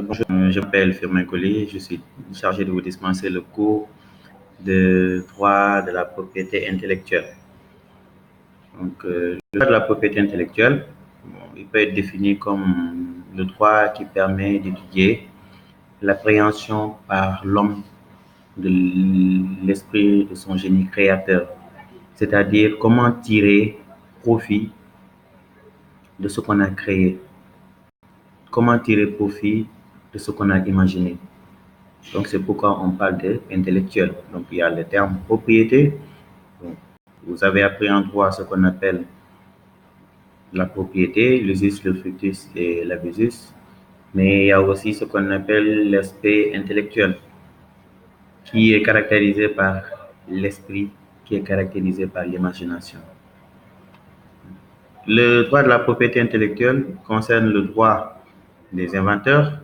Bonjour, je m'appelle Firmin Collier, je suis chargé de vous dispenser le cours de droit de la propriété intellectuelle. Donc, le droit de la propriété intellectuelle, il peut être défini comme le droit qui permet d'étudier l'appréhension par l'homme de l'esprit de son génie créateur, c'est-à-dire comment tirer profit de ce qu'on a créé, comment tirer profit de ce qu'on a imaginé. Donc, c'est pourquoi on parle d'intellectuel. Donc, il y a le terme propriété. Donc, vous avez appris en droit ce qu'on appelle la propriété, l'usus, le fructus et l'abusus. Mais il y a aussi ce qu'on appelle l'aspect intellectuel, qui est caractérisé par l'esprit, qui est caractérisé par l'imagination. Le droit de la propriété intellectuelle concerne le droit des inventeurs,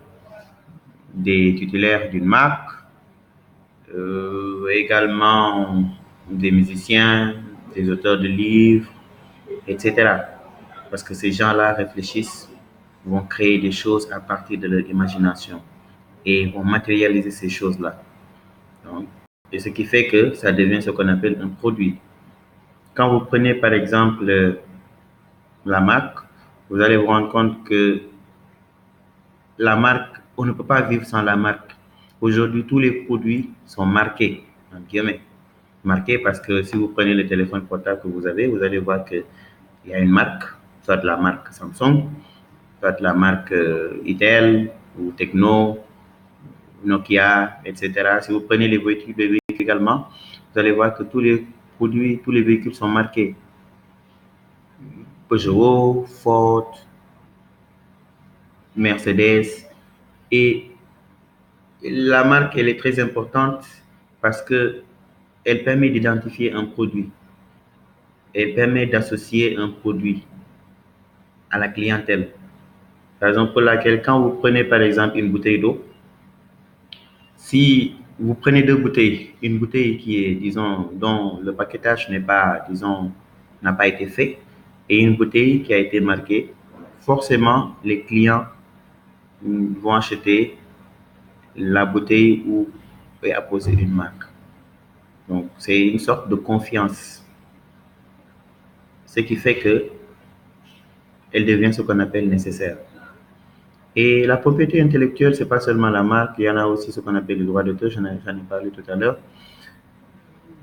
des titulaires d'une marque, également des musiciens, des auteurs de livres, etc. Parce que ces gens-là réfléchissent, vont créer des choses à partir de leur imagination et vont matérialiser ces choses-là. Donc, et ce qui fait que ça devient ce qu'on appelle un produit. Quand vous prenez par exemple la marque, vous allez vous rendre compte que la marque, on ne peut pas vivre sans la marque. Aujourd'hui, tous les produits sont marqués, en guillemets. Marqués parce que si vous prenez le téléphone portable que vous allez voir qu'il y a une marque, soit la marque Samsung, soit la marque Itel ou Tecno, Nokia, etc. Si vous prenez les véhicules également, vous allez voir que tous les produits, tous les véhicules sont marqués. Peugeot, Ford, Mercedes. Et la marque, elle est très importante parce que elle permet d'identifier un produit. Elle permet d'associer un produit à la clientèle. Par exemple, pour laquelle, quand vous prenez par exemple une bouteille d'eau, si vous prenez deux bouteilles, une bouteille qui est, disons, dont le paquetage n'est pas, disons, n'a pas été fait, et une bouteille qui a été marquée, forcément, les clients vont acheter la bouteille où est apposée une marque. Donc, c'est une sorte de confiance. Ce qui fait que elle devient ce qu'on appelle nécessaire. Et la propriété intellectuelle, c'est pas seulement la marque, il y en a aussi ce qu'on appelle le droit d'auteur, j'en ai parlé tout à l'heure.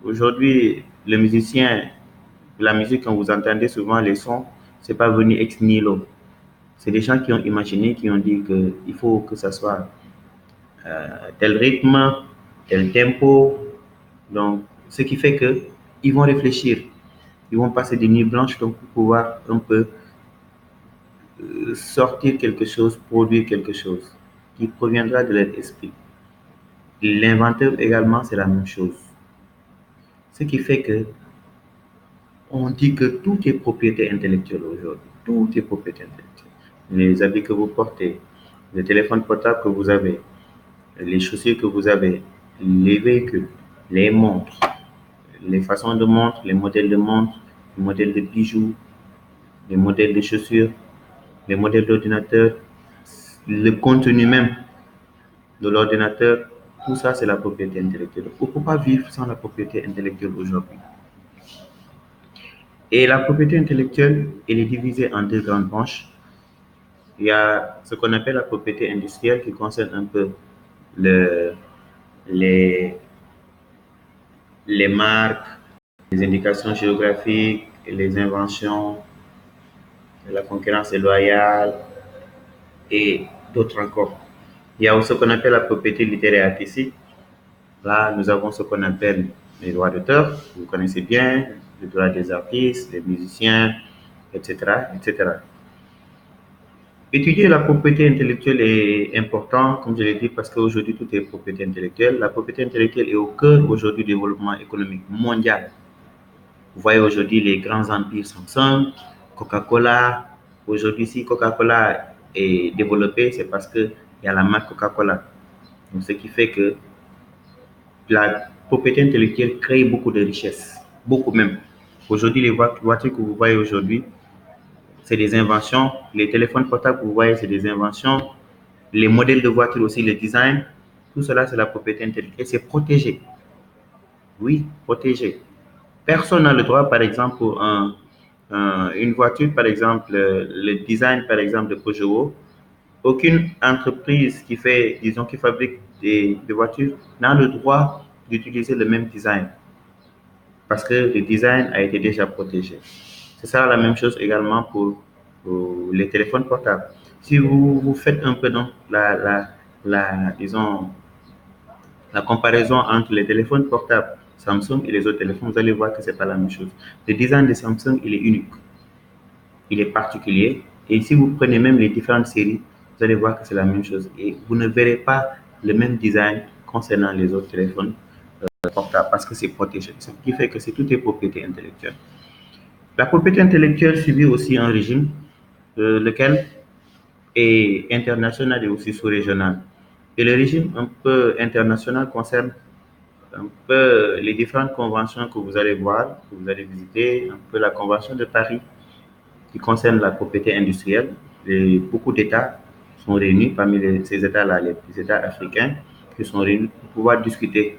Aujourd'hui, le musicien, la musique, quand vous entendez souvent les sons, c'est pas venu ex nihilo. C'est des gens qui ont imaginé, qui ont dit qu'il faut que ça soit tel rythme, tel tempo. Donc, ce qui fait que ils vont réfléchir, ils vont passer des nuits blanches donc, pour pouvoir un peu sortir quelque chose, produire quelque chose qui proviendra de leur esprit. L'inventeur également, c'est la même chose. Ce qui fait que on dit que tout est propriété intellectuelle aujourd'hui. Tout est propriété intellectuelle. Les habits que vous portez, le téléphone portable que vous avez, les chaussures que vous avez, les véhicules, les montres, les façons de montres, les modèles de montres, les modèles de bijoux, les modèles de chaussures, les modèles d'ordinateur, le contenu même de l'ordinateur, tout ça c'est la propriété intellectuelle. On ne peut pas vivre sans la propriété intellectuelle aujourd'hui. Et la propriété intellectuelle, elle est divisée en deux grandes branches. Il y a ce qu'on appelle la propriété industrielle qui concerne un peu le, les, les marques, les indications géographiques, les inventions, la concurrence loyale et d'autres encore. Il y a aussi ce qu'on appelle la propriété littéraire et artistique. Là, nous avons ce qu'on appelle les droits d'auteur, vous connaissez bien, les droits des artistes, des musiciens, etc., etc. Étudier la propriété intellectuelle est important, comme je l'ai dit, parce qu'aujourd'hui, tout est propriété intellectuelle. La propriété intellectuelle est au cœur aujourd'hui du développement économique mondial. Vous voyez aujourd'hui les grands empires Samsung, Coca-Cola. Aujourd'hui, si Coca-Cola est développé, c'est parce qu'il y a la marque Coca-Cola. Donc, ce qui fait que la propriété intellectuelle crée beaucoup de richesses, beaucoup même. Aujourd'hui, les voitures que vous voyez aujourd'hui, c'est des inventions. Les téléphones portables que vous voyez, c'est des inventions. Les modèles de voitures aussi, le design, tout cela, c'est la propriété intellectuelle. Et c'est protégé. Oui, protégé. Personne n'a le droit, par exemple, pour une voiture, par exemple, le design, par exemple, de Peugeot, aucune entreprise qui fait, disons, qui fabrique des voitures n'a le droit d'utiliser le même design parce que le design a été déjà protégé. C'est ça la même chose également pour les téléphones portables. Si vous faites un peu donc disons, la comparaison entre les téléphones portables Samsung et les autres téléphones, vous allez voir que c'est pas la même chose. Le design de Samsung, il est unique, il est particulier. Et si vous prenez même les différentes séries, vous allez voir que c'est la même chose. Et vous ne verrez pas le même design concernant les autres téléphones portables parce que c'est protégé. Ce qui fait que c'est tout est propriété intellectuelle. La propriété intellectuelle subit aussi un régime, lequel est international et aussi sous-régional. Et le régime un peu international concerne un peu les différentes conventions que vous allez voir, que vous allez visiter, un peu la convention de Paris qui concerne la propriété industrielle. Et beaucoup d'États sont réunis parmi ces États-là, les États africains, qui sont réunis pour pouvoir discuter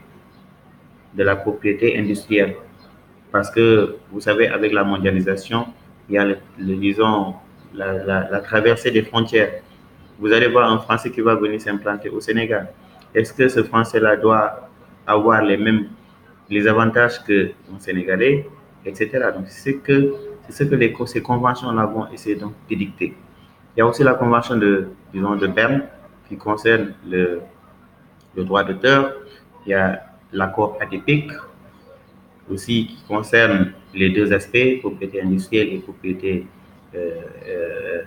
de la propriété industrielle. Parce que, vous savez, avec la mondialisation, il y a, disons, la traversée des frontières. Vous allez voir un Français qui va venir s'implanter au Sénégal. Est-ce que ce Français-là doit avoir les avantages que un Sénégalais, etc. Donc, c'est ce que ces conventions-là vont essayer donc d'édicter. Il y a aussi la convention disons, de Berne qui concerne le droit d'auteur. Il y a l'accord atypique aussi qui concerne les deux aspects, propriété industrielle et propriété euh, euh,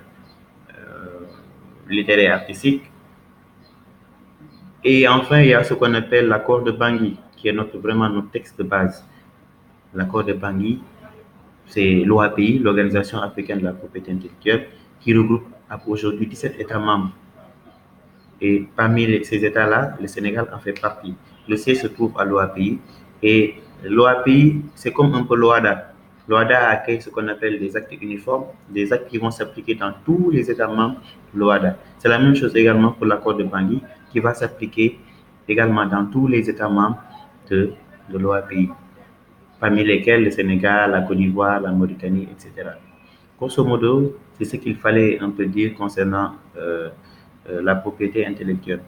littéraire et artistique. Et enfin, il y a ce qu'on appelle l'accord de Bangui, qui est vraiment notre texte de base. L'accord de Bangui, c'est l'OAPI, l'Organisation africaine de la propriété intellectuelle, qui regroupe aujourd'hui 17 États membres. Et parmi ces États-là, le Sénégal en fait partie. Le siège se trouve à l'OAPI. Et l'OAPI, c'est comme un peu l'OADA. L'OADA accueille ce qu'on appelle des actes uniformes, des actes qui vont s'appliquer dans tous les États membres de l'OADA. C'est la même chose également pour l'accord de Bangui, qui va s'appliquer également dans tous les États membres de l'OAPI, parmi lesquels le Sénégal, la Côte d'Ivoire, la Mauritanie, etc. Grosso modo, c'est ce qu'il fallait un peu dire concernant la propriété intellectuelle.